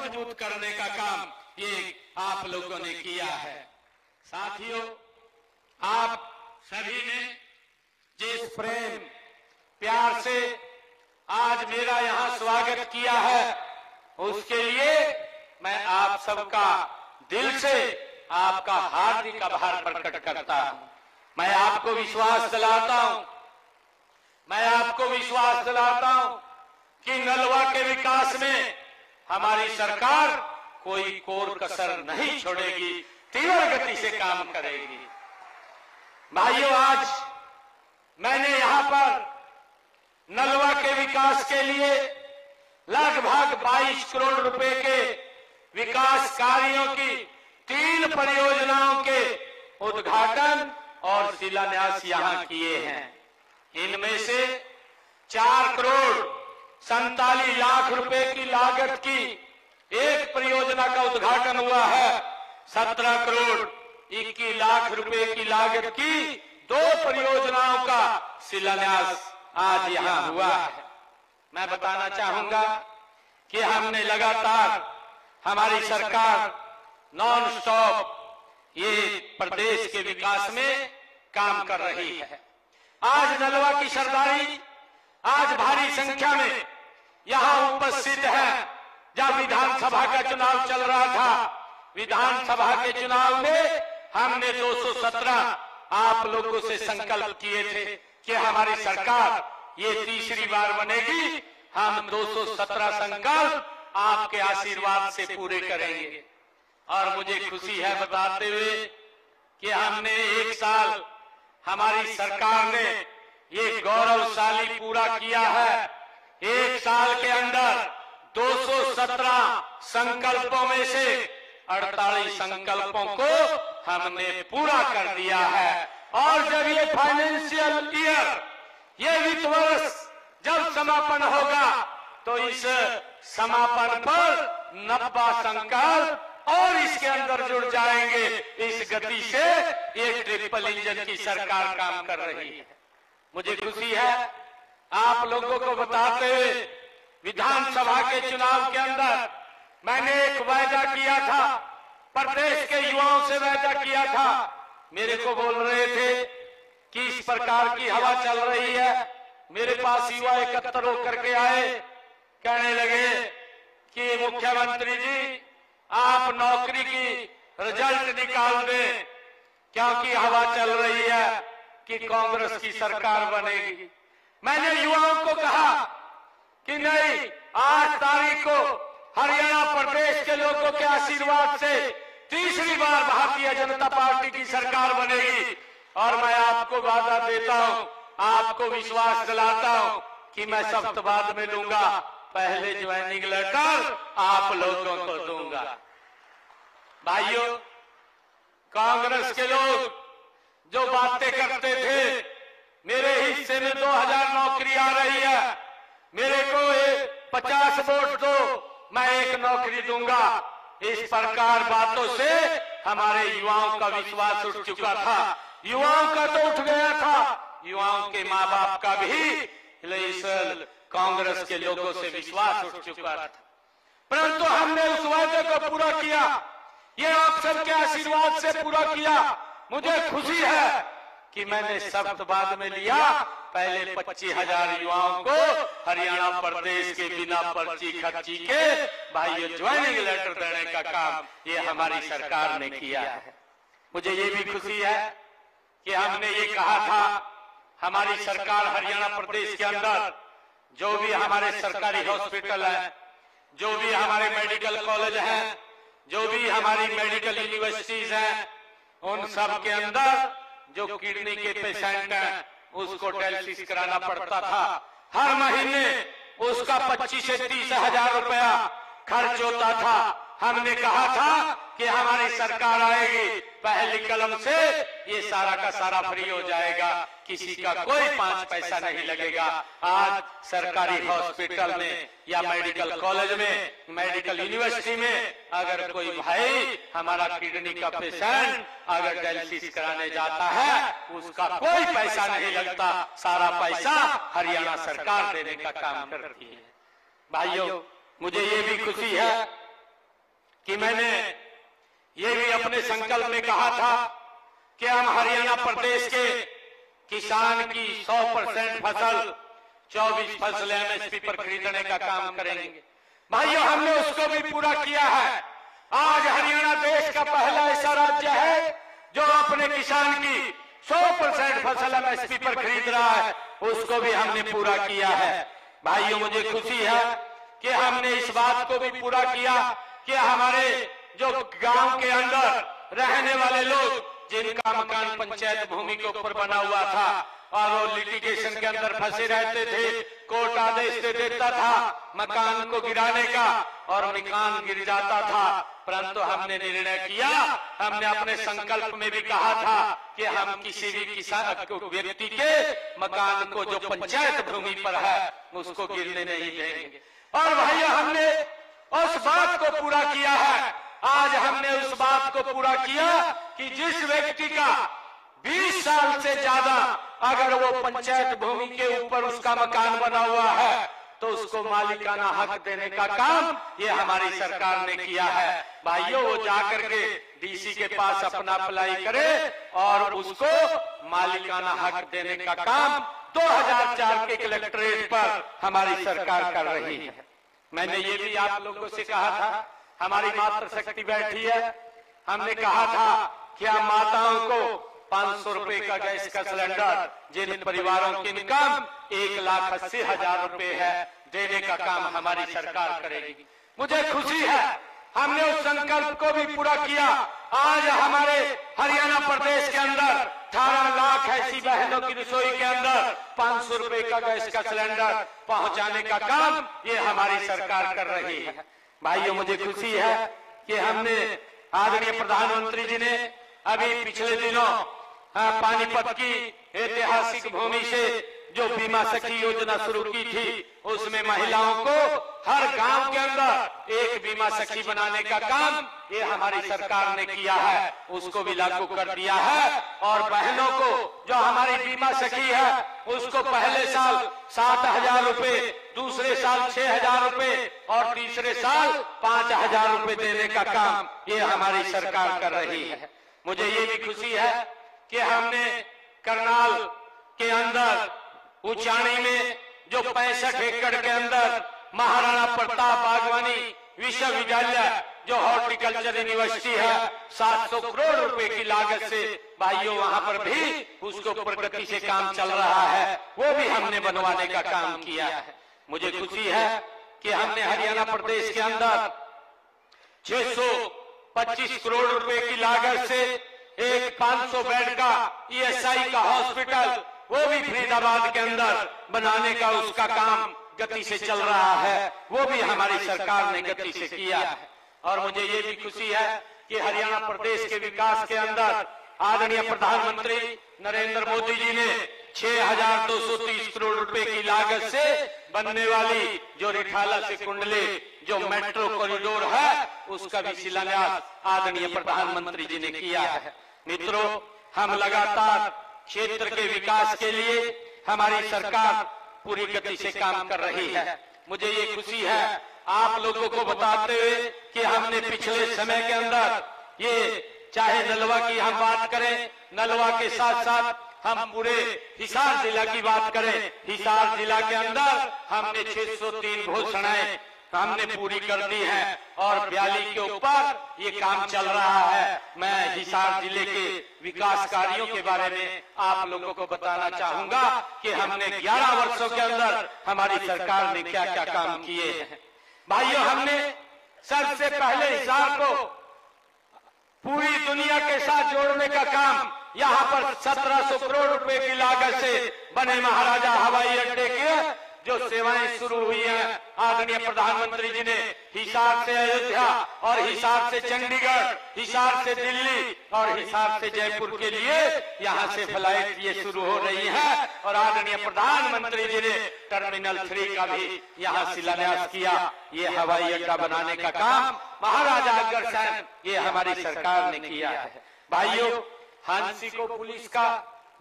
मजबूत करने का काम ये आप लोगों ने किया है। साथियों, आप सभी ने जिस प्रेम प्यार से आज मेरा यहाँ स्वागत किया है, उसके लिए मैं आप सबका दिल से आपका हार्दिक आभार प्रकट करता हूँ। मैं आपको विश्वास दिलाता हूँ कि नलवा के विकास में हमारी सरकार कोई कोर कसर नहीं छोड़ेगी, तीव्र गति से काम करेगी। भाइयों, आज मैंने यहाँ पर नलवा के विकास के लिए लगभग 22 करोड़ रुपए के विकास कार्यों की 3 परियोजनाओं के उद्घाटन और शिलान्यास यहाँ किए हैं। इनमें से 4 करोड़ 47 लाख रुपए की लागत की एक परियोजना का उद्घाटन हुआ है। 17 करोड़ 21 लाख रुपए की लागत की 2 परियोजनाओं का शिलान्यास आज यहाँ हुआ है। मैं बताना चाहूंगा कि हमने लगातार, हमारी सरकार नॉन स्टॉप ये प्रदेश के विकास में काम कर रही है। आज नलवा की सरदारी आज भारी संख्या में यहाँ उपस्थित है। जब विधानसभा का चुनाव चल रहा था, विधानसभा के चुनाव में हमने 217 आप लोगों से संकल्प किए थे कि हमारी सरकार ये तीसरी बार बनेगी। हम 217 संकल्प आपके आशीर्वाद से पूरे करेंगे। और मुझे खुशी है बताते हुए कि हमने 1 साल, हमारी सरकार ने ये गौरवशाली पूरा किया है। 1 साल के अंदर 217 संकल्पों में से 48 संकल्पों को हमने पूरा कर दिया है। और जब ये फाइनेंशियल ईयर, ये वित्त वर्ष जब समापन होगा, तो इस समापन पर 90 संकल्प और इसके अंदर जुड़ जाएंगे। इस गति से एक ट्रिपल इंजन की सरकार काम कर रही है। मुझे खुशी है आप लोगों को बताते हुए, विधानसभा के चुनाव के अंदर मैंने एक वायदा किया था, प्रदेश के युवाओं से वायदा किया था। मेरे को बोल रहे थे कि इस प्रकार की हवा चल रही है। मेरे पास युवा एकत्र होकर के आए, कहने लगे कि मुख्यमंत्री जी, आप नौकरी की रिजल्ट निकाल दें, क्योंकि हवा चल रही है कि कांग्रेस की सरकार बनेगी। मैंने युवाओं को कहा कि नहीं, 8 तारीख को हरियाणा प्रदेश के लोगों के आशीर्वाद से तीसरी बार भारतीय जनता पार्टी की सरकार बनेगी। और मैं आपको वादा देता हूं, आपको विश्वास दिलाता हूं कि मैं सख्त बाद में लूंगा, पहले ज्वाइनिंग लेटर आप लोगों को दूंगा। भाइयों, कांग्रेस के लोग जो बातें करते थे, मेरे हिस्से में 2000 नौकरी आ रही है, मेरे को 50 वोट दो, मैं 1 नौकरी दूंगा। इस प्रकार बातों से हमारे युवाओं का विश्वास उठ चुका था। युवाओं का तो उठ गया था, युवाओं के माँ बाप का भी कांग्रेस के लोगों से विश्वास उठ चुका था। परंतु हमने उस वादे को पूरा किया, ये आप सबके आशीर्वाद से पूरा किया। मुझे खुशी है कि मैंने सख्त बाद में लिया। पहले 25,000 युवाओं को हरियाणा प्रदेश के बिना पर्ची खर्ची के भाइयों ज्वाइनिंग लेटर देने का काम ये हमारी सरकार ने किया है। मुझे ये भी खुशी है कि हमने ये कहा था, हमारी सरकार हरियाणा प्रदेश के अंदर जो भी हमारे सरकारी हॉस्पिटल है, जो भी हमारे मेडिकल कॉलेज हैं, जो भी हमारी मेडिकल यूनिवर्सिटीज हैं, उन सब के अंदर जो किडनी के पेशेंट हैं उसको डायलिसिस कराना पड़ता था। हर महीने उसका 25 से 30 हजार रुपया खर्च होता था। हमने कहा था कि हमारी सरकार आएगी, पहली कलम से ये सारा का सारा फ्री हो जाएगा, किसी का कोई 5 पैसा नहीं लगेगा। आज सरकारी हॉस्पिटल में या मेडिकल कॉलेज में, मेडिकल यूनिवर्सिटी में अगर कोई भाई हमारा किडनी का पेशेंट अगर डायलिसिस कराने जाता है, उसका कोई पैसा नहीं लगता, सारा पैसा हरियाणा सरकार देने का काम करती है। भाइयों, मुझे ये भी खुशी है कि मैंने ये भी अपने संकल्प में कहा था कि हम हरियाणा प्रदेश के किसान की 100% फसल 24 फसल एमएसपी पर खरीदने का काम करेंगे। भाइयों, हमने उसको भी पूरा किया है। आज हरियाणा देश का पहला ऐसा राज्य है जो अपने किसान की 100% फसल एमएसपी पर खरीद रहा है, उसको भी हमने पूरा किया है। भाइयों, मुझे खुशी है कि हमने इस बात को भी पूरा किया कि हमारे जो गांव के अंदर रहने वाले लोग जिनका मकान पंचायत भूमि के ऊपर बना हुआ था और वो लिटिगेशन के अंदर फंसे रहते थे, कोर्ट आदेश दे देता था मकान को गिराने का और मकान गिर जाता था, परंतु हमने निर्णय किया, हमने अपने संकल्प में भी कहा था कि हम किसी भी किसान व्यक्ति के मकान को जो पंचायत भूमि पर है उसको गिरने नहीं देंगे। और भाइयों, हमने उस बात को पूरा किया है। आज हमने उस बात को पूरा किया कि जिस व्यक्ति का 20 साल से ज्यादा अगर वो पंचायत भूमि के ऊपर उसका मकान बना हुआ है तो उसको मालिकाना हक देने का काम ये हमारी सरकार ने किया है। भाइयों, वो जाकर के डीसी के पास अपना अप्लाई करे और उसको मालिकाना हक देने का काम 2004 के कलेक्ट्रेट पर हमारी सरकार कर रही है। मैंने ये भी आप लोगों से कहा था, हमारी मातृशक्ति बैठी है, हमने कहा था कि हम माताओं को 500 रुपए का गैस का सिलेंडर जिन परिवारों की इनकम 1,80,000 रुपए है देने का काम हमारी सरकार करेगी। मुझे खुशी है हमने उस संकल्प को भी पूरा किया। आज हमारे हरियाणा प्रदेश के अंदर 18 लाख ऐसी बहनों की रसोई के अंदर 500 रुपए का गैस का सिलेंडर पहुंचाने का काम ये हमारी सरकार कर रही है। भाइयों, मुझे खुशी है कि हमने आदरणीय प्रधानमंत्री जी ने अभी पिछले दिनों पानीपत की ऐतिहासिक भूमि से जो बीमा सखी योजना शुरू की थी, उसमें महिलाओं को हर गांव के अंदर एक बीमा सखी बनाने का काम ये हमारी सरकार ने किया है, उसको भी लागू कर दिया है। और बहनों को जो हमारी बीमा सखी है उसको पहले साल 7,000 रुपए, दूसरे साल 6,000 रुपए और तीसरे साल 5,000 रुपए देने का काम ये हमारी सरकार कर रही है। मुझे ये भी खुशी है कि हमने करनाल के अंदर उचाणी में जो 65 एकड़ के अंदर महाराणा प्रताप बागवानी विश्वविद्यालय जो हॉर्टिकल्चर यूनिवर्सिटी है 700 करोड़ रुपए की लागत से, भाइयों वहां पर भी उसको प्रगति से काम चल रहा है, वो भी हमने बनवाने का काम किया है। मुझे खुशी है कि हमने हरियाणा प्रदेश के अंदर 625 करोड़ रुपए की लागत से एक 500 बेड का ईएसआई का हॉस्पिटल वो भी फरीदाबाद के अंदर बनाने का उसका काम गति से चल रहा है, वो भी हमारी सरकार ने गति से किया है। और मुझे ये भी खुशी है कि हरियाणा प्रदेश के विकास के अंदर आदरणीय प्रधानमंत्री नरेंद्र मोदी जी ने 6,230 करोड़ रुपए की लागत से बनने वाली जो रिठाला से कुंडले जो मेट्रो कॉरिडोर है उसका भी शिलान्यास आदरणीय प्रधानमंत्री जी ने किया है। मित्रों, हम लगातार क्षेत्र के विकास के लिए हमारी सरकार पूरी गति से काम कर रही है। मुझे ये खुशी है आप लोगों को बताते हुए कि हमने पिछले समय के अंदर ये चाहे नलवा की हम बात करें, नलवा के साथ साथ हम पूरे हिसार जिला की बात करें, हिसार जिला के अंदर हमने 603 घोषणाएं हमने पूरी कर दी है और 42 के ऊपर ये काम चल रहा है। मैं हिसार जिले के विकास कार्यों के बारे में आप लोगों को बताना चाहूंगा कि हमने 11 वर्षों के अंदर हमारी सरकार ने क्या क्या काम किए हैं। भाइयों, हमने सबसे पहले हिसार को पूरी दुनिया के साथ जोड़ने का काम यहाँ पर 1700 करोड़ रुपए की लागत से बने महाराजा हवाई अड्डे के जो सेवाएं शुरू हुई हैं, आदरणीय प्रधानमंत्री जी ने हिसार से अयोध्या और हिसार से चंडीगढ़, हिसार से दिल्ली और हिसार से जयपुर के लिए यहाँ से फ्लाइट ये शुरू हो रही है। और आदरणीय प्रधानमंत्री जी ने टर्मिनल 3 का भी यहाँ शिलान्यास किया। ये हवाई अड्डा बनाने का काम महाराजा अग्रसेन ये हमारी सरकार ने किया है। भाइयों, हांसी को पुलिस का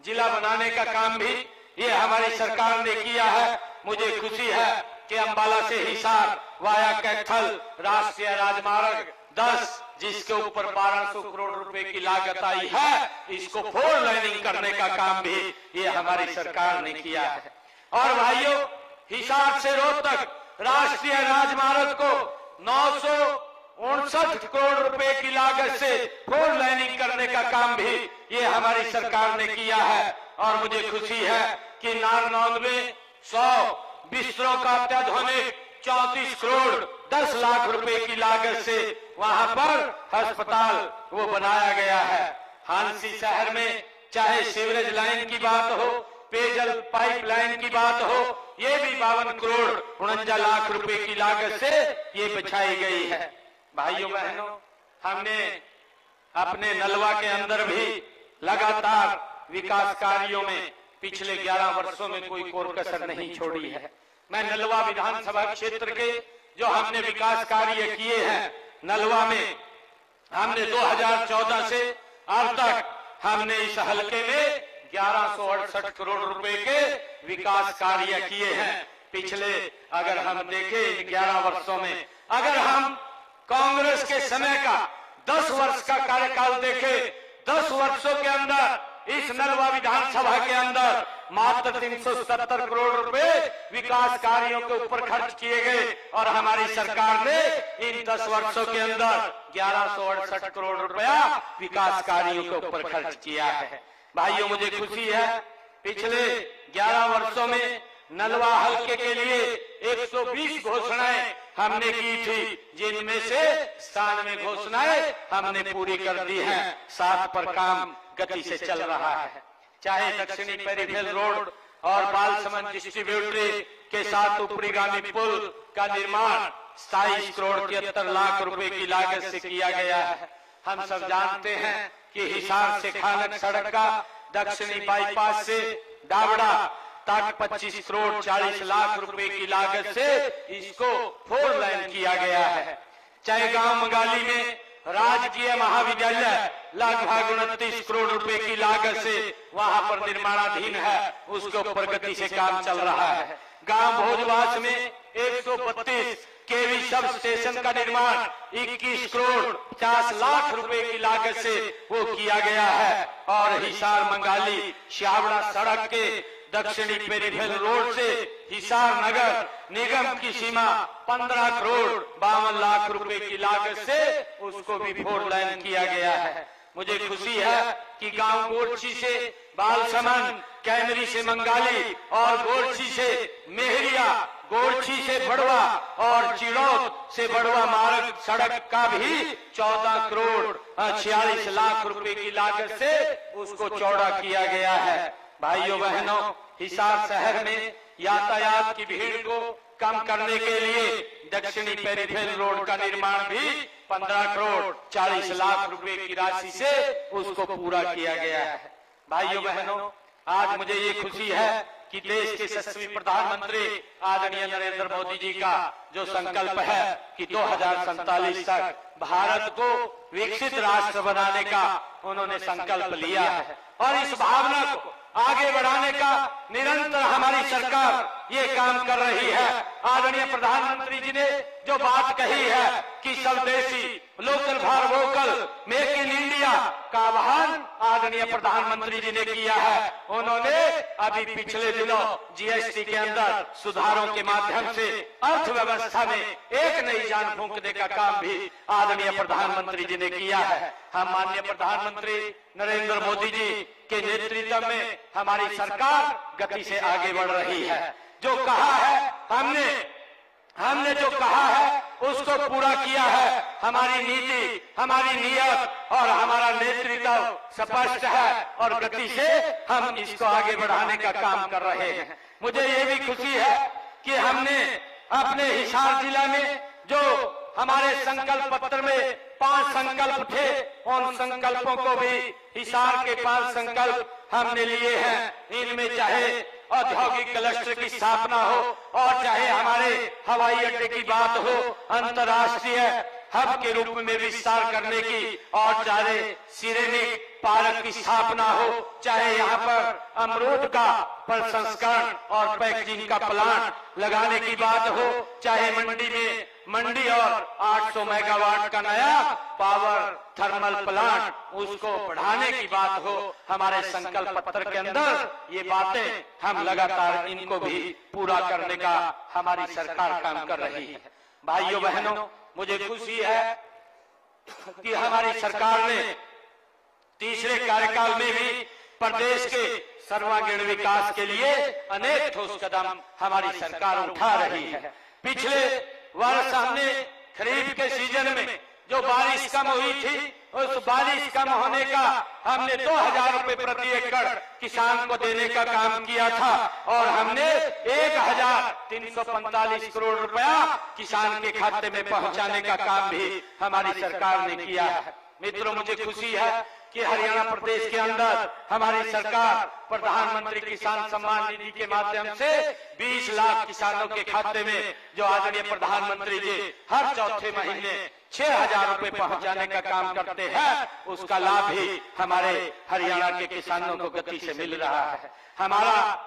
जिला बनाने का काम भी ये हमारी सरकार ने किया है। मुझे खुशी है कि अंबाला से हिसार वाया कैथल राष्ट्रीय राजमार्ग 10 जिसके ऊपर 1200 करोड़ रुपए की लागत आई है, इसको 4 लाइनिंग करने का काम भी ये हमारी सरकार ने किया है। और भाइयों, हिसार से रोहतक राष्ट्रीय राजमार्ग को 959 करोड़ रुपए की लागत से 4 लाइनिंग करने का काम भी ये हमारी सरकार ने किया है। और मुझे खुशी है कि नारनौल में 100 बिस्तरों का अत्याधुनिक 34 करोड़ 10 लाख रुपए की लागत से वहां पर अस्पताल वो बनाया गया है। हांसी शहर में चाहे सीवरेज लाइन की बात हो, पेयजल पाइपलाइन की बात हो, ये भी 52 करोड़ 49 लाख रुपए की लागत से ये बिछाई गई है। भाइयों बहनों, हमने अपने नलवा के अंदर भी लगातार विकास कार्यों में पिछले 11 वर्षों में कोई कोर कसर नहीं छोड़ी है। मैं नलवा विधानसभा क्षेत्र के जो हमने विकास कार्य किए हैं, नलवा में हमने 2014 से अब तक हमने इस हलके में 1168 करोड़ रुपए के विकास कार्य किए हैं। पिछले अगर हम देखें 11 वर्षों में, अगर हम कांग्रेस के समय का 10 वर्ष का कार्यकाल देखें, 10 वर्षों के अंदर इस नलवा विधानसभा के अंदर मात्र 370 करोड़ रुपए विकास कार्यों के ऊपर खर्च किए गए और हमारी सरकार ने इन 10 वर्षों के अंदर 1168 करोड़ रुपया विकास कार्यों के ऊपर खर्च किया है। भाइयों, मुझे खुशी है पिछले 11 वर्षों में नलवा हलके के लिए 120 घोषणाएं हमने की थी, जिनमें से 97 घोषणाएं हमने पूरी कर दी हैं। 7 पर काम गति से चल रहा है। चाहे दक्षिणी पेरिफेरल रोड और बालसमंद डिस्ट्रीब्यूटरी के साथ ऊपरीगामी पुल का निर्माण 27 करोड़ 73 लाख रुपए की लागत से किया गया है। हम सब जानते हैं कि हिसार से खानक सड़क का दक्षिणी बाईपास से डावड़ा तक 25 करोड़ 40 लाख रुपए की लागत से इसको 4 लाइन किया गया है। चाहे गांव मंगाली में राजकीय महाविद्यालय लगभग 29 करोड़ रुपए की लागत से वहां पर निर्माणाधीन है, उसके ऊपर गति से काम चल रहा है। गांव भोजवास में 132 केवी सब स्टेशन का निर्माण 21 करोड़ 50 लाख रुपए की लागत से वो किया गया है। और हिसार मंगाली श्यावड़ा सड़क के दक्षिणी पेरिफेरल रोड से हिसार नगर निगम की सीमा 15 करोड़ 52 लाख रुपए की लागत से उसको भी 4 लाइन किया गया है। मुझे खुशी है कि गांव गोरछी से बालसमंद, कैमरी से मंगाली और गोरछी से मेहरिया, गोरछी से बड़वा और चिड़ौत से बड़वा मार्ग सड़क का भी 14 करोड़ 46 लाख रुपए की लागत से उसको चौड़ा किया गया है। भाइयों बहनों, हिसार शहर में यातायात की भीड़ को कम करने के लिए दक्षिणी पेरिफेरल रोड का निर्माण भी 15 करोड़ 40 लाख रुपए की राशि से उसको पूरा किया गया है। भाइयों बहनों, आज मुझे ये खुशी है कि देश के यशस्वी प्रधानमंत्री आदरणीय नरेंद्र मोदी जी का जो संकल्प है कि 2047 तक भारत को विकसित राष्ट्र बनाने का उन्होंने संकल्प लिया है और इस भावना को आगे बढ़ाने का निरंतर हमारी सरकार ये काम कर रही है। आदरणीय प्रधानमंत्री जी ने जो बात कही है कि स्वदेशी, local for vocal, make in India का आह्वान आदरणीय प्रधानमंत्री जी ने किया है। उन्होंने अभी पिछले दिनों जीएसटी के अंदर सुधारों के माध्यम से अर्थव्यवस्था में एक नई जान फूंकने का काम भी आदरणीय प्रधानमंत्री जी ने किया है। हम माननीय प्रधानमंत्री नरेंद्र मोदी जी के नेतृत्व में हमारी सरकार गति से आगे बढ़ रही है। जो कहा है हमने जो कहा है उसको पूरा किया है। हमारी नीति, हमारी नियत और हमारा नेतृत्व स्पष्ट है और गति से हम इसको आगे बढ़ाने का काम कर रहे हैं। मुझे ये भी खुशी है कि हमने अपने हिसार जिला में जो हमारे संकल्प पत्र में 5 संकल्प थे, उन संकल्पों को भी हिसार के 5 संकल्प हमने लिए हैं। इनमें चाहे औद्योगिक क्लस्टर की स्थापना हो और चाहे हमारे हवाई अड्डे की बात हो, अंतर्राष्ट्रीय हब के रूप में विस्तार करने की और चाहे सिरेनिक पार्क की स्थापना हो, चाहे यहाँ पर अमरूद का प्रसंस्करण और पैकेजिंग का प्लांट लगाने की बात हो, चाहे मंडी और 800 मेगावाट का नया पावर थर्मल प्लांट उसको बढ़ाने की बात हो, हमारे संकल्प पत्र के अंदर ये बातें हम लगातार इनको भी पूरा करने का हमारी सरकार काम कर रही है। भाइयों बहनों, मुझे खुशी है कि हमारी सरकार ने तीसरे कार्यकाल में भी प्रदेश के सर्वांगीण विकास के लिए अनेक ठोस कदम हमारी सरकार उठा रही है। पिछले वर्ष हमने खरीफ के सीजन में जो बारिश कम हुई थी, उस बारिश कम होने का हमने 2000 रुपए प्रति एकड़ किसान को देने का काम किया था और हमने 1345 करोड़ रुपया किसान के खाते में पहुंचाने का काम भी हमारी सरकार ने किया है। मित्रों, मुझे खुशी है कि हरियाणा प्रदेश के अंदर हमारी सरकार प्रधानमंत्री किसान सम्मान निधि के माध्यम से 20 लाख किसानों के खाते में, जो आदरणीय प्रधानमंत्री जी हर चौथे महीने 6000 रुपए पहुंचाने का काम करते हैं, उसका लाभ भी हमारे हरियाणा के किसानों को गति से मिल रहा है। हमारा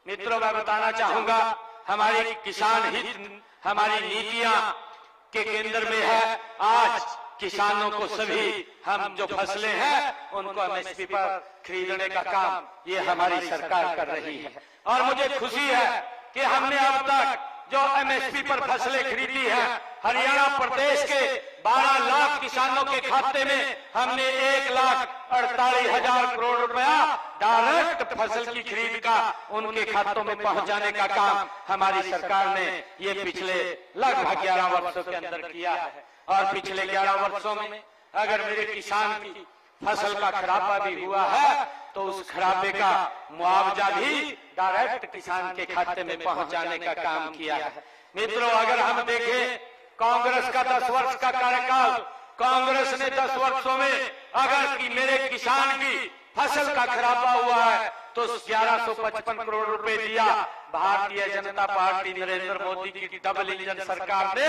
मित्रों, मैं बताना चाहूंगा, हमारी किसान हित हमारी नीतियां के केंद्र में है। आज किसानों को सभी हम जो फसलें हैं उनको एमएसपी पर खरीदने का काम ये हमारी सरकार कर रही है और मुझे खुशी है कि हमने अब तक जो एमएसपी पर फसलें खरीदी है, हरियाणा प्रदेश के 12 लाख किसानों के खाते में हमने 1,48,000 करोड़ रुपया डायरेक्ट फसल की खरीद का उनके खातों में पहुंचाने का काम हमारी सरकार ने ये पिछले लगभग 11 वर्षों के अंदर किया है। और पिछले 11 वर्षों में अगर मेरे किसान की फसल का खराबा भी हुआ है तो उस खराबे का मुआवजा भी डायरेक्ट किसान के खाते में पहुंचाने का काम किया है। मित्रों, अगर हम देखें कांग्रेस का 10 वर्ष का कार्यकाल, कांग्रेस ने 10 वर्षों में अगर कि मेरे किसान की फसल का खराबा हुआ है तो 1155 करोड़ रुपए दिया। भारतीय जनता पार्टी नरेंद्र मोदी की डबल इंजन सरकार ने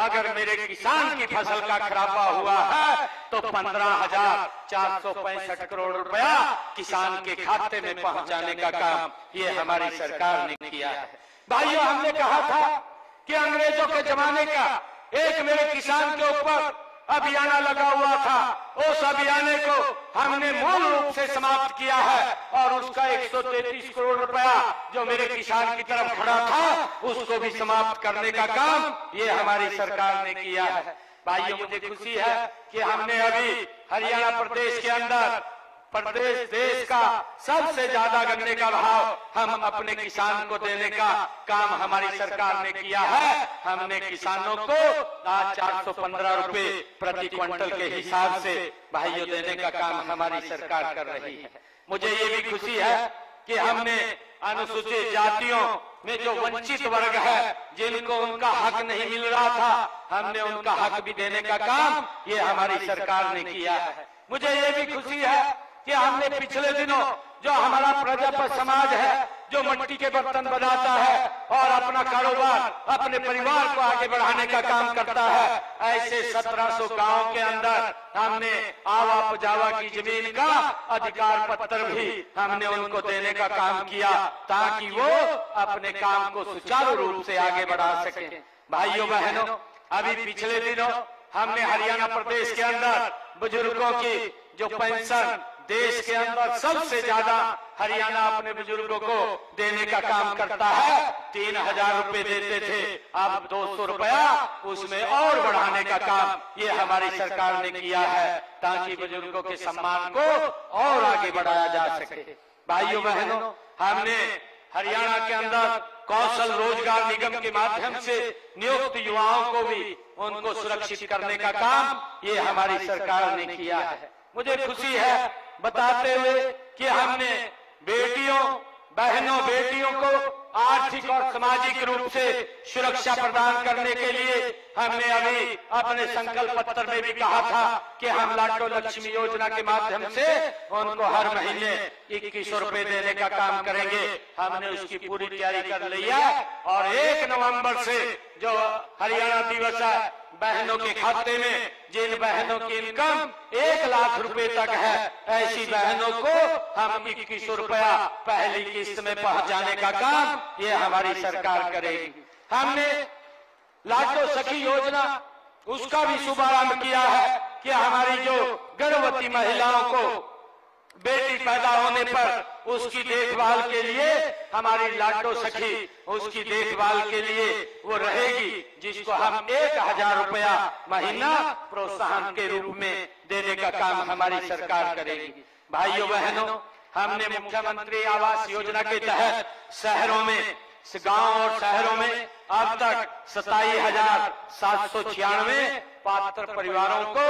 अगर मेरे किसान की फसल का खराबा हुआ है तो 15,465 करोड़ रुपया किसान के खाते में पहुंचाने का काम ये हमारी सरकार ने किया है। भाइयों, हमने कहा था कि अंग्रेजों के जमाने का एक मेरे किसान के ऊपर अभियान लगा हुआ था, उस अभियान को हमने मूल रूप से समाप्त किया है और उसका 133 करोड़ रुपया जो मेरे किसान की तरफ खड़ा था उसको भी समाप्त करने का काम ये हमारी सरकार ने किया है। भाइयों, मुझे खुशी है कि हमने अभी हरियाणा प्रदेश के अंदर देश का सबसे ज्यादा गन्ने का भाव हम अपने किसान को देने का काम हमारी सरकार ने किया है। हमने किसानों को आज 415 रुपए प्रति क्विंटल के हिसाब से भाइयों देने का काम हमारी सरकार कर रही है। मुझे ये भी खुशी है कि हमने अनुसूचित जातियों में जो वंचित वर्ग है, जिनको उनका हक नहीं मिल रहा था, हमने उनका हक भी देने का काम ये हमारी सरकार ने किया है। मुझे ये भी खुशी है कि हमने पिछले दिनों जो हमारा प्रजापत समाज है, जो मिट्टी के बर्तन बनाता है और अपना कारोबार अपने परिवार को आगे बढ़ाने का काम करता है, ऐसे 1700 गांव के अंदर हमने आवा पजावा की जमीन का अधिकार पत्र भी हमने उनको देने का काम किया ताकि वो अपने काम को सुचारू रूप से आगे बढ़ा सके। भाइयों बहनों, अभी पिछले दिनों हमने हरियाणा प्रदेश के अंदर बुजुर्गों की जो पेंशन देश के अंदर सबसे ज्यादा हरियाणा अपने बुजुर्गों को देने का काम करता है। 3000 रुपए देते थे, अब 200 रुपया उसमें और बढ़ाने का काम ये हमारी सरकार ने किया है ताकि बुजुर्गों के सम्मान को और आगे बढ़ाया जा सके। भाइयों बहनों, हमने हरियाणा के अंदर कौशल रोजगार निगम के माध्यम से नियुक्त युवाओं को भी उनको सुरक्षित करने का काम ये हमारी सरकार ने किया है। मुझे खुशी है बताते हुए कि हमने बेटियों, बहनों, बेटियों को आर्थिक और सामाजिक रूप से सुरक्षा प्रदान करने के लिए हमने अभी अपने संकल्प पत्र में भी कहा था कि हम लाडो लक्ष्मी योजना के माध्यम से उनको हर महीने 2100 रुपए देने का काम करेंगे। हमने उसकी पूरी तैयारी कर ली है और 1 नवंबर से जो हरियाणा दिवस है, बहनों के खाते में जिन बहनों की इनकम 1 लाख रुपए तक है, ऐसी बहनों को हम 2100 रुपया पहली किस्त में पहुंचाने का काम ये हमारी सरकार करेगी। हमने लाडो सखी योजना उसका भी शुभारंभ किया है कि हमारी जो गर्भवती महिलाओं को बेटी पैदा होने पर उसकी देखभाल के लिए हमारी लाडो सखी उसकी देखभाल के लिए वो रहेगी, जिसको हम 1000 रुपया महीना प्रोत्साहन के रूप में देने का काम हमारी सरकार करेगी। भाइयों बहनों, हमने मुख्यमंत्री आवास योजना के तहत शहरों में, गांव और शहरों में अब तक 27,796 पात्र परिवारों को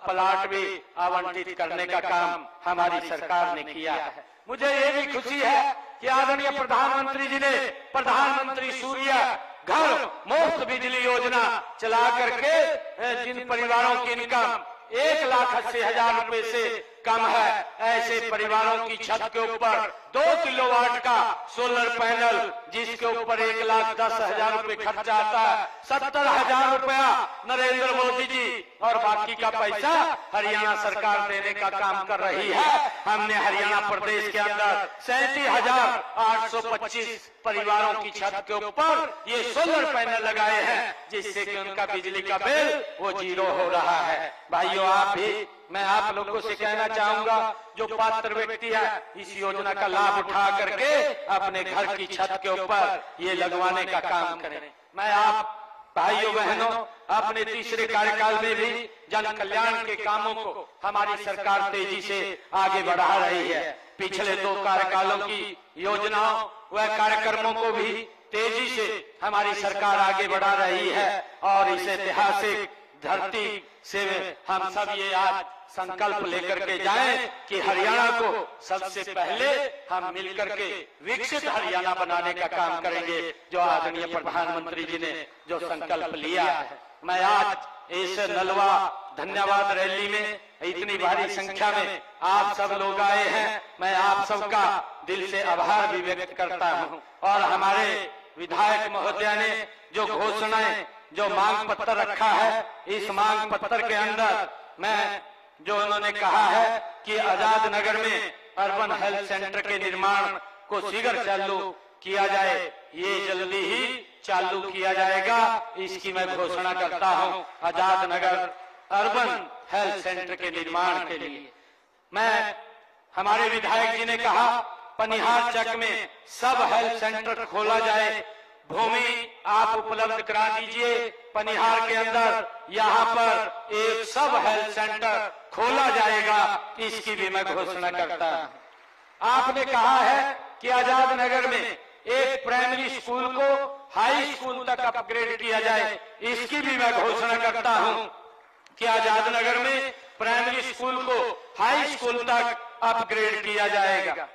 प्लाट भी आवंटित करने का काम हमारी सरकार ने किया है। मुझे ये भी खुशी है कि आदरणीय प्रधानमंत्री जी ने प्रधानमंत्री सूर्य घर मुफ्त बिजली योजना चला करके जिन परिवारों की इनकम 1,80,000 रुपए से कम है, ऐसे परिवारों की छत के ऊपर 2 किलोवाट का सोलर पैनल, जिसके ऊपर 1,10,000 रुपए खर्चा आता है, 70,000 रुपया नरेंद्र मोदी जी और बाकी का पैसा हरियाणा सरकार देने का काम कर रही है। हमने हरियाणा प्रदेश के अंदर 37,825 परिवारों की छत के ऊपर ये सोलर पैनल लगाए हैं, जिससे कि उनका बिजली का बिल वो 0 हो रहा है। भाइयों, आप भी, मैं आप लोगों से कहना चाहूंगा, जो पात्र व्यक्ति है इस योजना का लाभ उठा करके अपने घर की छत के ऊपर ये लगवाने का काम करें। मैं आप भाइयों बहनों, अपने तीसरे कार्यकाल में भी जन कल्याण के कामों को हमारी सरकार तेजी से आगे बढ़ा रही है। पिछले 2 कार्यकालों की योजनाओं व कार्यक्रमों को भी तेजी से हमारी सरकार आगे बढ़ा रही है और इस ऐतिहासिक धरती से हम सब ये आज संकल्प लेकर के जाएं कि हरियाणा को सबसे पहले हम मिलकर के विकसित हरियाणा बनाने का काम करेंगे, जो आदरणीय प्रधानमंत्री जी ने जो संकल्प लिया है। मैं आज इस नलवा धन्यवाद रैली में इतनी भारी संख्या में आप सब लोग आए हैं, मैं आप सबका दिल से आभार भी व्यक्त करता हूं। और हमारे विधायक महोदय ने जो घोषणाएं, जो मांग पत्र रखा है, इस मांग पत्र के अंदर मैं जो उन्होंने कहा है कि आजाद नगर में अर्बन हेल्थ सेंटर के निर्माण को शीघ्र चालू किया जाए, ये जल्दी ही चालू किया जाएगा, इसकी मैं घोषणा करता हूं। Azad Nagar urban health centre के निर्माण के लिए मैं, हमारे विधायक जी ने कहा पनिहार चक में सब हेल्थ सेंटर खोला जाए, भूमि आप उपलब्ध करा दीजिए पनिहार के अंदर, यहाँ पर एक सब हेल्थ सेंटर खोला जाएगा, इसकी भी मैं घोषणा करता हूं। आपने कहा है कि आजाद नगर में एक प्राइमरी स्कूल को हाई स्कूल तक अपग्रेड किया जाए, इसकी भी मैं घोषणा करता हूं कि आजाद नगर में प्राइमरी स्कूल को हाई स्कूल तक अपग्रेड किया जाएगा।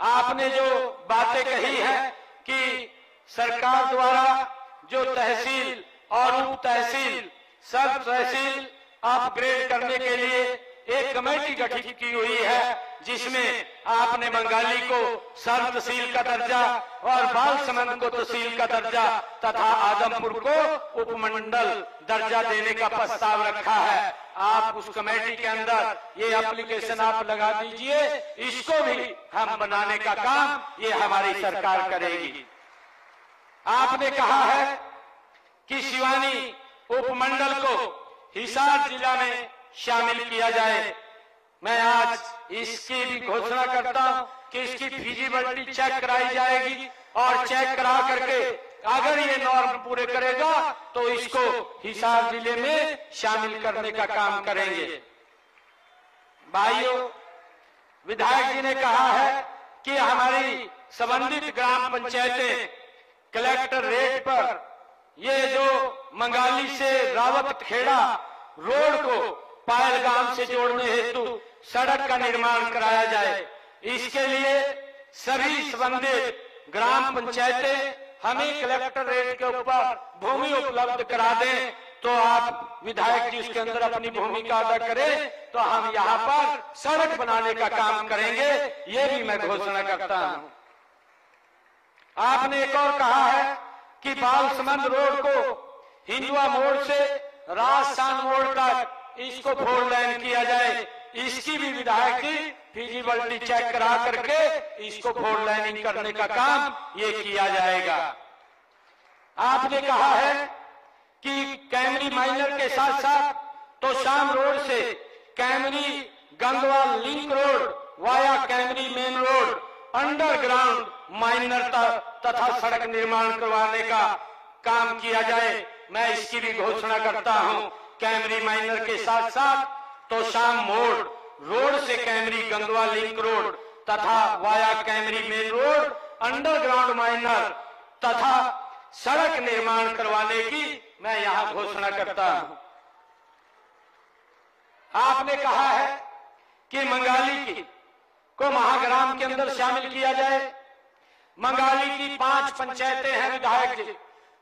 आपने जो बातें कही है कि सरकार द्वारा जो तहसील और उप तहसील, सब तहसील अपग्रेड करने के लिए एक कमेटी गठित की हुई है, जिसमें आपने बंगाली को सब तहसील का दर्जा और बालसमंद को तहसील का दर्जा तथा आदमपुर को उपमंडल दर्जा देने का प्रस्ताव रखा है। आप उस कमेटी के अंदर ये एप्लीकेशन आप लगा दीजिए, इसको भी हम बनाने का काम ये हमारी सरकार करेगी। आपने कहा है कि शिवानी उपमंडल को हिसार जिला में शामिल किया जाए। मैं आज इसकी भी घोषणा करता हूं कि इसकी फिजिबिलिटी चेक कराई जाएगी और चेक करा करके अगर ये नॉर्म पूरे करेगा तो इसको हिसार जिले में शामिल करने का काम करेंगे। भाइयों, विधायक जी ने कहा है कि हमारी संबंधित ग्राम पंचायतें कलेक्टर रेट पर ये जो मंगाली से रावत खेड़ा रोड को पायलगाम से जोड़ने हेतु सड़क का निर्माण कराया जाए। इसके लिए सभी संबंधित ग्राम पंचायतें हमें कलेक्टरेट के ऊपर भूमि उपलब्ध करा दें, तो आप विधायक जी उसके अंदर अपनी भूमिका अदा करें, तो हम यहाँ पर सड़क बनाने का काम करेंगे, ये भी मैं घोषणा करता हूँ। आपने एक और कहा है कि बालसमंद रोड को हिंदुआ मोड़ से राजस्थान मोड़ तक इसको 4 लेन किया जाए। इसकी भी विधायक जी फिजिबिलिटी चेक करा करके इसको 4 लेनिंग करने का काम ये किया जाएगा। आपने कहा है कि कैमरी माइनर के साथ साथ तोशाम रोड से Kaimri Gangwal link road via Kaimri main road underground minor तथा सड़क निर्माण करवाने का काम किया जाए। मैं इसकी भी घोषणा करता हूं। कैमरी माइनर के साथ साथ तोशाम मोड़ रोड से कैमरी गंगवा लिंक रोड तथा via Kaimri main road underground minor तथा सड़क निर्माण करवाने की मैं यहां घोषणा करता हूं। आपने कहा है कि मंगाली की को महाग्राम के अंदर शामिल किया जाए। मंगाली की 5 पंचायतें हैं विधायक जी,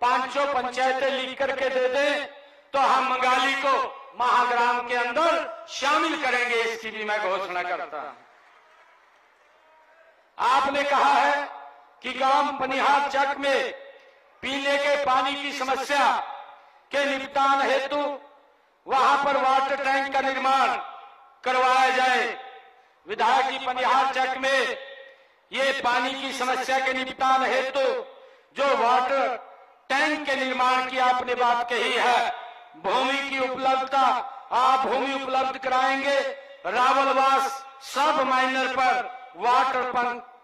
5 पंचायतें लिख करके दे दें तो हम मंगाली को महाग्राम के अंदर शामिल करेंगे, इसकी भी मैं घोषणा करता हूं। आपने कहा है कि गांव पनिहार चक में पीने के पानी की समस्या के निपटान हेतु वहां पर वाटर टैंक का निर्माण करवाया जाए। विधायक जी पनिहार चक में ये पानी की समस्या के निपटान हेतु जो वाटर टैंक के निर्माण की आपने बात कही है, भूमि की उपलब्धता आप भूमि उपलब्ध कराएंगे। रावलवास सब माइनर पर वाटर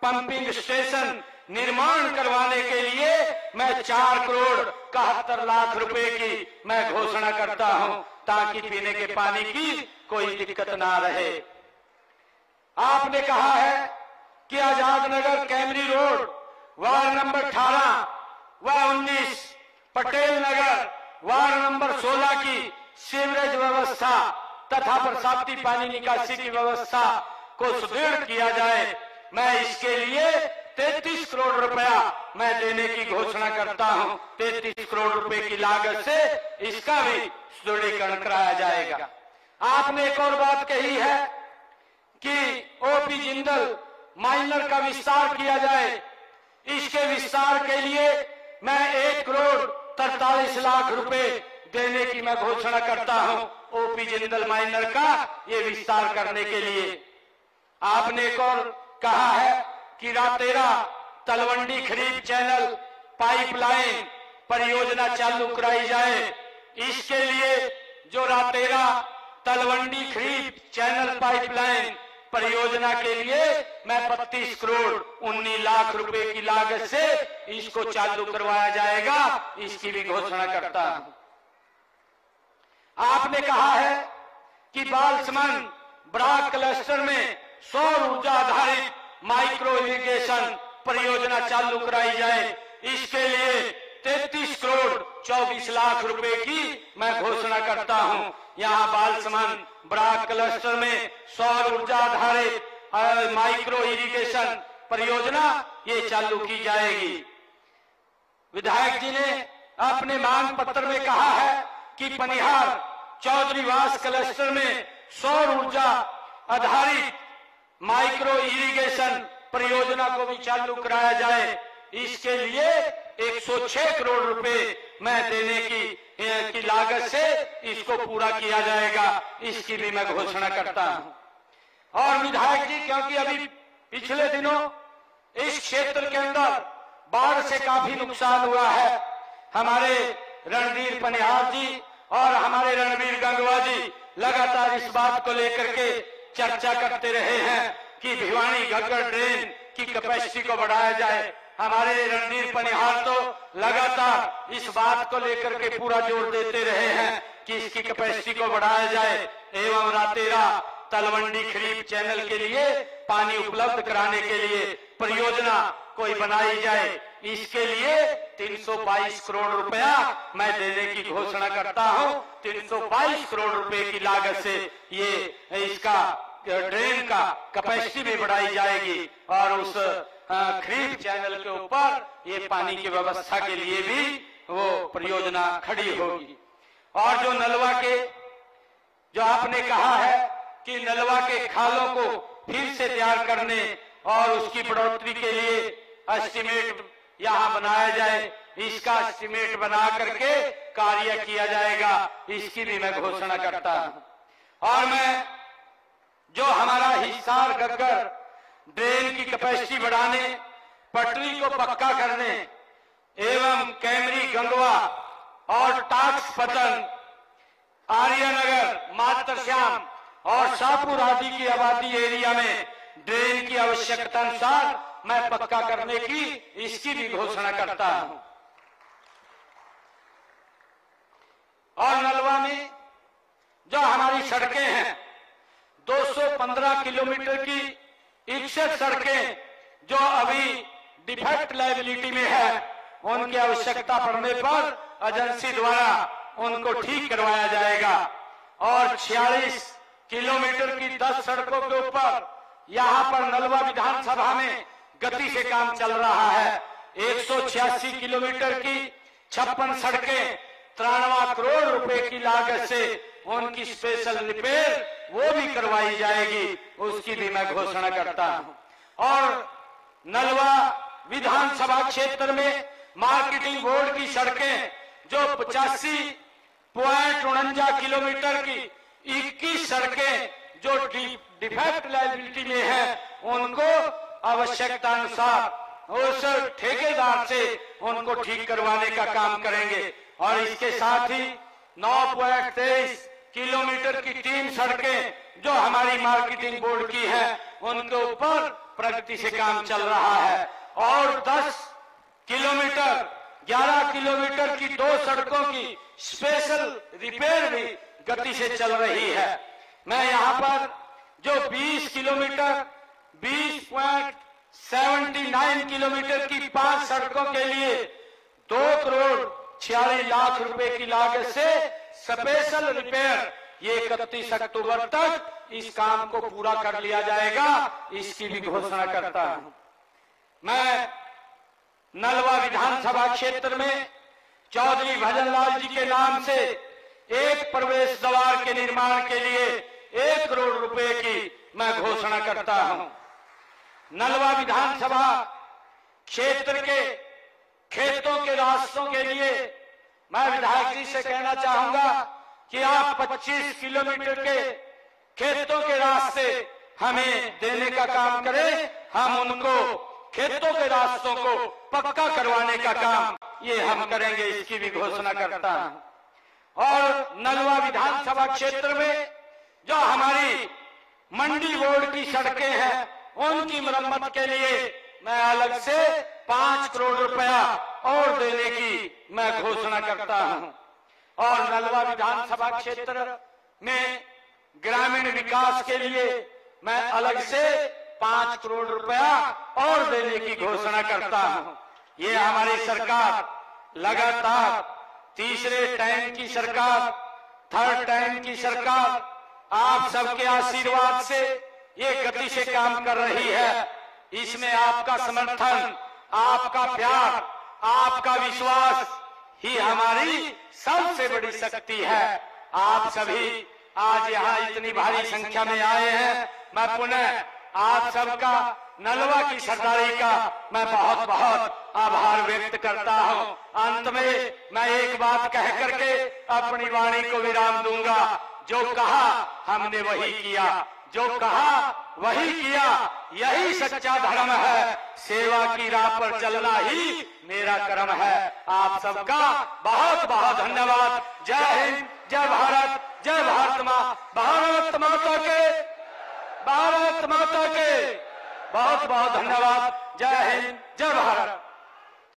पंपिंग स्टेशन निर्माण करवाने के लिए मैं 4 करोड़ 71 लाख रुपए की मैं घोषणा करता हूं, ताकि पीने के पानी की कोई दिक्कत ना रहे। आपने कहा है कि Azad Nagar Camry road ward number 18 व 19 पटेल नगर वार्ड नंबर 16 की सीवरेज व्यवस्था तथा बरसाती पानी निकासी की व्यवस्था को सुदृढ़ किया जाए। मैं इसके लिए 33 करोड़ रुपया मैं देने की घोषणा करता हूं। 33 करोड़ रुपए की लागत से इसका भी सुदृढ़ीकरण कराया जाएगा। आपने एक और बात कही है कि ओपी जिंदल माइनर का विस्तार किया जाए। इसके विस्तार के लिए मैं 1 करोड़ 43 लाख रुपए देने की मैं घोषणा करता हूं, ओपी जिंदल माइनर का ये विस्तार करने के लिए। आपने एक और कहा है कि रातेरा तलवंडी खरीद चैनल पाइपलाइन परियोजना चालू कराई जाए। इसके लिए जो रातेरा तलवंडी खरीद चैनल पाइपलाइन परियोजना के लिए मैं 32 करोड़ 19 लाख रुपए की लागत से इसको चालू करवाया जाएगा, इसकी भी घोषणा करता हूं। आपने कहा है कि बालसमंद ब्राक क्लस्टर में सौर ऊर्जा आधारित माइक्रो इरिगेशन परियोजना चालू कराई जाए। इसके लिए 33 करोड़ 24 लाख रुपए की मैं घोषणा करता हूं। यहां बालसमंद ब्राक क्लस्टर में सौर ऊर्जा आधारित माइक्रो इरिगेशन परियोजना ये चालू की जाएगी। विधायक जी ने अपने मांग पत्र में कहा है कि पनिहार चौधरीवास क्लस्टर में सौर ऊर्जा आधारित माइक्रो इरिगेशन परियोजना को भी चालू कराया जाए। इसके लिए 106 करोड़ रुपए मैं देने की लागत से इसको पूरा किया जाएगा, इसकी भी मैं घोषणा करता हूं। और विधायक जी, क्योंकि अभी पिछले दिनों इस क्षेत्र के अंदर बाढ़ से काफी नुकसान हुआ है, हमारे रणवीर पनिहार जी और हमारे रणवीर गंगवा जी लगातार इस बात को लेकर के चर्चा करते रहे हैं कि भिवानी घग्गर ड्रेन की कैपेसिटी को बढ़ाया जाए। हमारे रणवीर पनिहार तो लगातार इस बात को लेकर के पूरा जोर देते रहे हैं कि इसकी कैपेसिटी को बढ़ाया जाए एवं रातेरा तलवंडी खरीद चैनल के लिए पानी उपलब्ध कराने के लिए परियोजना कोई बनाई जाए। इसके लिए 322 करोड़ रुपया मैं देने की घोषणा करता हूं। 322 करोड़ रुपए की लागत से ये इसका ड्रेन का कैपेसिटी भी बढ़ाई जाएगी और उस खरीफ चैनल के ऊपर ये पानी की व्यवस्था के लिए भी वो परियोजना खड़ी होगी। और जो नलवा के, जो आपने कहा है कि नलवा के खालों को फिर से तैयार करने और उसकी बढ़ोतरी के लिए एस्टीमेट यहाँ बनाया जाए, इसका एस्टीमेट बना करके कार्य किया जाएगा, इसकी भी मैं घोषणा करता हूं। और मैं जो हमारा हिसार घग्गर ड्रेन की कैपेसिटी बढ़ाने, पटरी को पक्का करने एवं कैमरी गंगवा और टाक्स पतन, आर्यनगर, मातरश्याम और शाहपुर आदि की आबादी एरिया में ड्रेन की आवश्यकता अनुसार मैं पक्का करने की, इसकी भी घोषणा करता हूं। और नलवा में जो हमारी सड़कें हैं, 215 किलोमीटर की 61 सड़कें जो अभी डिफेक्ट लायबिलिटी में है, उनकी आवश्यकता पड़ने पर एजेंसी द्वारा उनको ठीक करवाया जाएगा। और 46 किलोमीटर की 10 सड़कों के ऊपर यहाँ पर नलवा विधानसभा में गति से काम चल रहा है। 186 किलोमीटर की 56 सड़कें 93 करोड़ रुपए की लागत से उनकी स्पेशल रिपेयर वो भी करवाई जाएगी, उसकी भी मैं घोषणा करता हूं। और नलवा विधानसभा क्षेत्र में मार्केटिंग बोर्ड की सड़कें जो 85.49 किलोमीटर की 21 सड़कें जो डिफेक्ट लायबिलिटी में है, उनको आवश्यकता अनुसार उस ठेकेदार से उनको ठीक करवाने का काम करेंगे। और इसके साथ ही 9.23 किलोमीटर की 3 सड़कें जो हमारी मार्केटिंग बोर्ड की है, उनके ऊपर प्रगति से काम चल रहा है। और 10 किलोमीटर 11 किलोमीटर की 2 सड़कों की स्पेशल रिपेयर भी गति से चल रही है। मैं यहाँ पर जो 20 किलोमीटर 20.79 किलोमीटर की 5 सड़कों के लिए 2 करोड़ 46 लाख रुपए की लागत से स्पेशल रिपेयर, ये 31 अक्टूबर तक इस काम को पूरा कर लिया जाएगा, इसकी भी घोषणा करता हूं। मैं नलवा विधानसभा क्षेत्र में चौधरी भजनलाल जी के नाम से एक प्रवेश द्वार के निर्माण के लिए 1 करोड़ रुपए की मैं घोषणा करता हूं। नलवा विधानसभा क्षेत्र के खेतों के रास्तों के लिए मैं विधायक जी से कहना चाहूंगा कि आप 25 किलोमीटर के खेतों के रास्ते हमें देने का काम करें। हम उनको खेतों के रास्तों को पक्का करवाने का काम ये हम करेंगे, इसकी भी घोषणा करता हूं। और नलवा विधानसभा क्षेत्र में जो हमारी मंडी बोर्ड की सड़कें हैं, उनकी मरम्मत के लिए मैं अलग से 5 करोड़ रुपया और देने की मैं घोषणा करता हूं। और नलवा विधानसभा क्षेत्र में ग्रामीण विकास के लिए मैं अलग से 5 करोड़ रुपया और देने की घोषणा करता हूं। ये हमारी सरकार लगातार तीसरे टाइम की सरकार, थर्ड टाइम की सरकार, आप सबके आशीर्वाद से ये गति से काम कर रही है। इसमें आपका समर्थन, आपका प्यार, आपका विश्वास ही हमारी सबसे बड़ी शक्ति है। आप सभी आज यहाँ इतनी भारी संख्या में आए हैं, मैं पुनः आप सबका नलवा की सरदारी का मैं बहुत बहुत आभार व्यक्त करता हूँ। अंत में मैं एक बात कह करके अपनी वाणी को विराम दूंगा। जो कहा हमने वही किया, जो कहा वही किया, यही सच्चा धर्म है। सेवा की राह पर चलना ही मेरा कर्म है। आप सबका बहुत बहुत धन्यवाद। जय हिंद, जय भारत, जय भारत माँ, भारत माता के, भारत माता के बहुत बहुत धन्यवाद। जय हिंद, जय भारत।